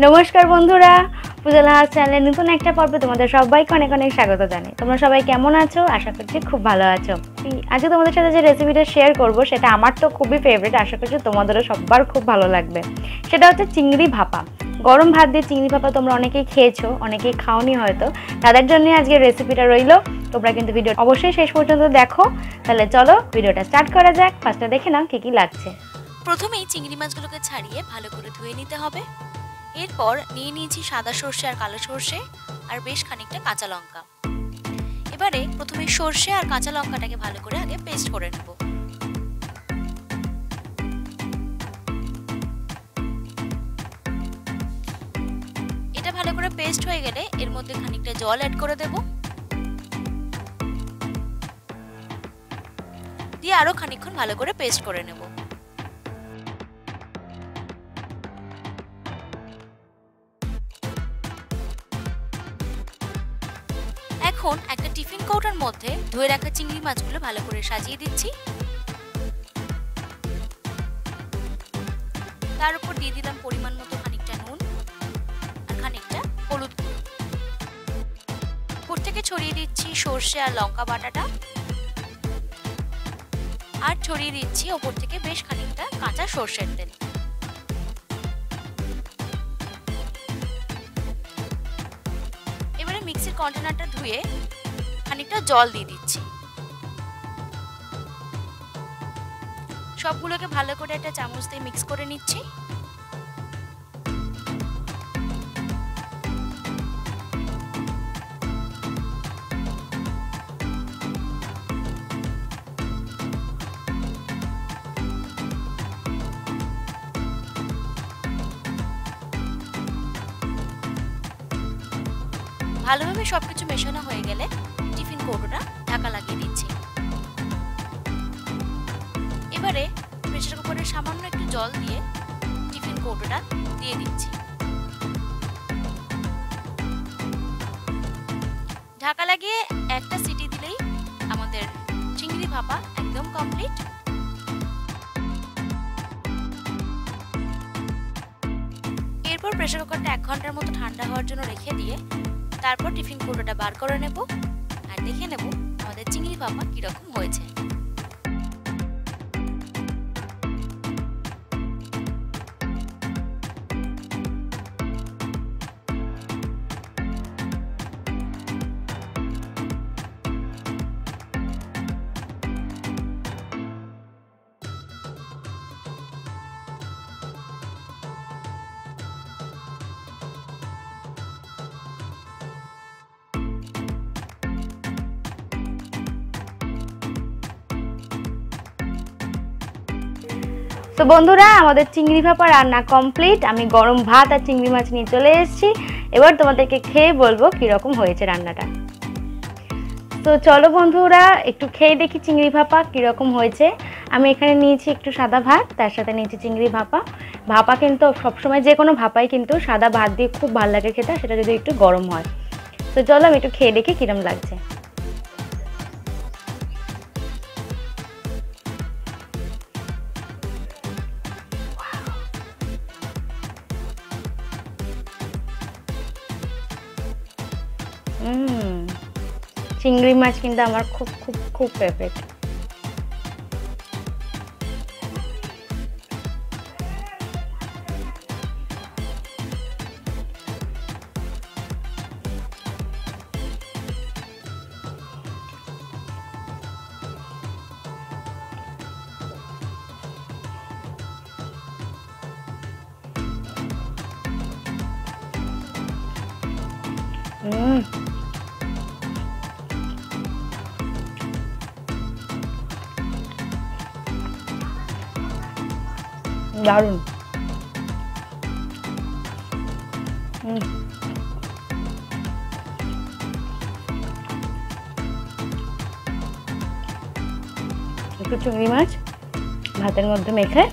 নমস্কার বন্ধুরা, পূজা লাহা চ্যানেলে নতুন একটা পর্বে তোমাদের সবাইকে অনেক অনেক স্বাগত জানাই। তোমরা সবাই কেমন আছো? আশা করছি খুব ভালো আছো। আজকে তোমাদের সাথে যে রেসিপিটা শেয়ার করব সেটা আমার তো খুবই ফেভারিট, আশা করছি তোমাদেরও সবার খুব ভালো লাগবে। সেটা হচ্ছে চিংড়ি ভাপা। গরম ভাত দিয়ে চিংড়ি ভাপা তোমরা অনেকেই খেয়েছো, অনেকেই খাওনি হয়তো, তাদের জন্য আজকে রেসিপিটা রইলো। তোমরা কিন্তু ভিডিও অবশ্যই শেষ পর্যন্ত দেখো। তাহলে চলো ভিডিওটা স্টার্ট করা যাক। ফার্স্টে দেখে নাও কী কী লাগছে। প্রথমেই চিংড়ি মাছগুলোকে ছাড়িয়ে ভালো করে ধুয়ে নিতে হবে। এরপর নিয়ে নিয়েছি সাদা সর্ষে আর কালো সর্ষে আর বেশ খানিকটা কাঁচা লঙ্কা। এবারে প্রথমে সর্ষে আর কাঁচা লঙ্কাটাকে ভালো করে আগে পেস্ট করে নেব। এটা ভালো করে পেস্ট হয়ে গেলে এর মধ্যে খানিকটা জল অ্যাড করে দেব, দিয়ে আরো খানিকক্ষণ ভালো করে পেস্ট করে নেব। এখন একটা টিফিন কৌটার মধ্যে ধুয়ে রাখা চিংড়ি মাছগুলো ভালো করে সাজিয়ে দিচ্ছি। তার উপর দিয়ে দিলাম পরিমাণ মতো খানিকটা নুন আর খানিকটা হলুদ গুঁড়ো। উপর থেকে ছড়িয়ে দিচ্ছি সর্ষে আর লঙ্কা বাটাটা, আর ছড়িয়ে দিচ্ছি ওপর থেকে বেশ খানিকটা কাঁচা সর্ষের তেল। এবারে মিক্সির কন্টেনারটা ধুয়ে খানিকটা জল দিয়ে দিচ্ছি। সবগুলোকে ভালো করে একটা চামচ দিয়ে মিক্স করে নিচ্ছি। ভালোভাবে সবকিছু মেশানো হয়ে গেলে টিফিন কৌটোটা ঢাকা লাগিয়ে দিচ্ছি। এবারে প্রেসার কুকারে সামান্য একটু জল দিয়ে টিফিন কৌটোটা দিয়ে দিচ্ছি। ঢাকা লাগিয়ে একটা সিটি দিলেই আমাদের চিংড়ি ভাপা একদম কমপ্লিট। এরপর প্রেসার কুকারটা 1 ঘন্টার মতো ঠান্ডা হওয়ার জন্য রেখে দিয়ে তারপর টিফিন কৌটোটা বার করে নেব আর দেখে নেব আমাদের চিংড়ি ভাপা কিরকম হয়েছে। তো বন্ধুরা, আমাদের চিংড়ি ভাপা রান্না কমপ্লিট। আমি গরম ভাত আর চিংড়ি মাছ নিয়ে চলে এসেছি। এবার তোমাদেরকে খেয়ে বলবো কীরকম হয়েছে রান্নাটা। তো চলো বন্ধুরা, একটু খেয়ে দেখি চিংড়ি ভাপা কীরকম হয়েছে। আমি এখানে নিয়েছি একটু সাদা ভাত, তার সাথে নিয়েছি চিংড়ি ভাপা। ভাপা কিন্তু সবসময় যে কোনো ভাপাই কিন্তু সাদা ভাত দিয়ে খুব ভালো লাগে খেতে, সেটা যদি একটু গরম হয়। তো চলো আমি একটু খেয়ে দেখি কীরকম লাগছে। চিংড়ি মাছ কিন্তু আমার খুব খুব খুব ফেভারিট। দারুণ। একটু চিংড়ি মাছ ভাতের মধ্যে মেখে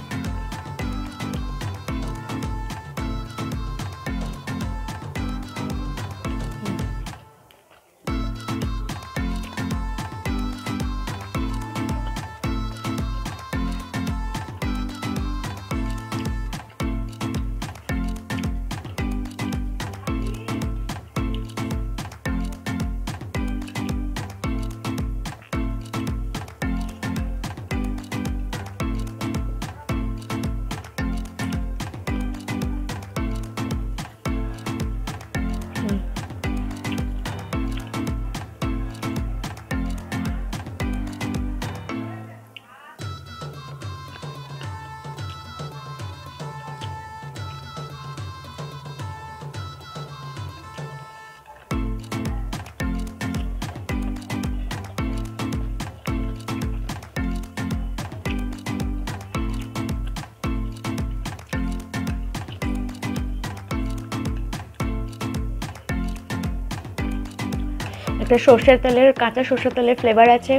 একটা সর্ষের তেলের, কাঁচা সর্ষের তেলের ফ্লেভার আছে,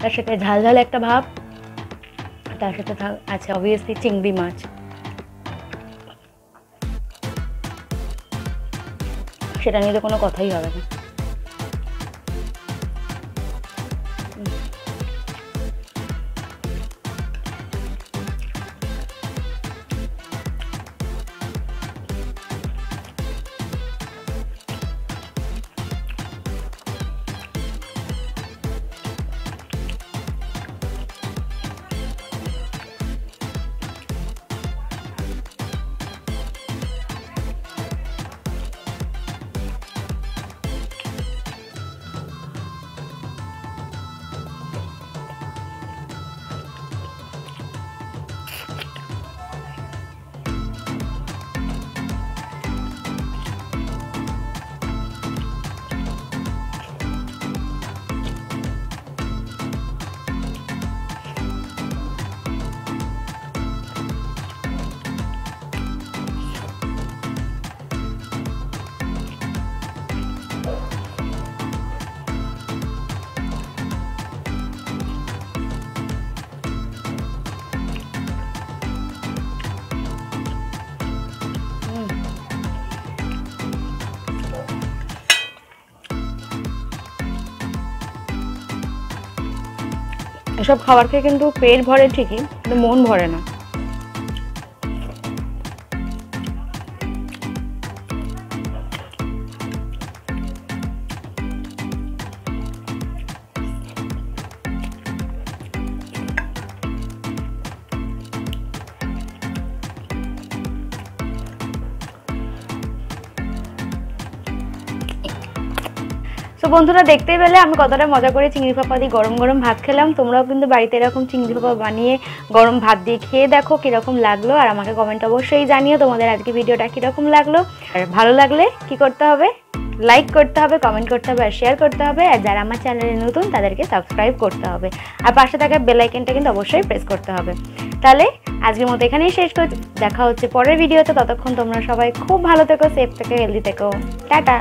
তার সাথে ঝাল ঝাল একটা ভাব, তার সাথে আছে অবভিয়াসলি চিংড়ি মাছ। সেটা নিয়ে তো কোনো কথাই হবে না। এসব খাবার খেয়ে কিন্তু পেট ভরে ঠিকই, কিন্তু মন ভরে না। তো বন্ধুরা, দেখতেই পেলে আমি কতটা মজা করে চিংড়ি ভাপা দিয়ে গরম গরম ভাত খেলাম। তোমরাও কিন্তু বাড়িতে এরকম চিংড়ি ভাপা বানিয়ে গরম ভাত দিয়ে খেয়ে দেখো কীরকম লাগলো, আর আমাকে কমেন্ট অবশ্যই জানিও তোমাদের আজকে ভিডিওটা কীরকম লাগলো। আর ভালো লাগলে কি করতে হবে? লাইক করতে হবে, কমেন্ট করতে হবে, আর শেয়ার করতে হবে। আর যারা আমার চ্যানেলে নতুন তাদেরকে সাবস্ক্রাইব করতে হবে, আর পাশে থাকা বেল আইকনটা কিন্তু অবশ্যই প্রেস করতে হবে। তাহলে আজকের মতো এখানেই শেষ করছি, দেখা হচ্ছে পরের ভিডিওতে। ততক্ষণ তোমরা সবাই খুব ভালো থেকো, সেফ থেকো, হেলদি থেকো। টাটা।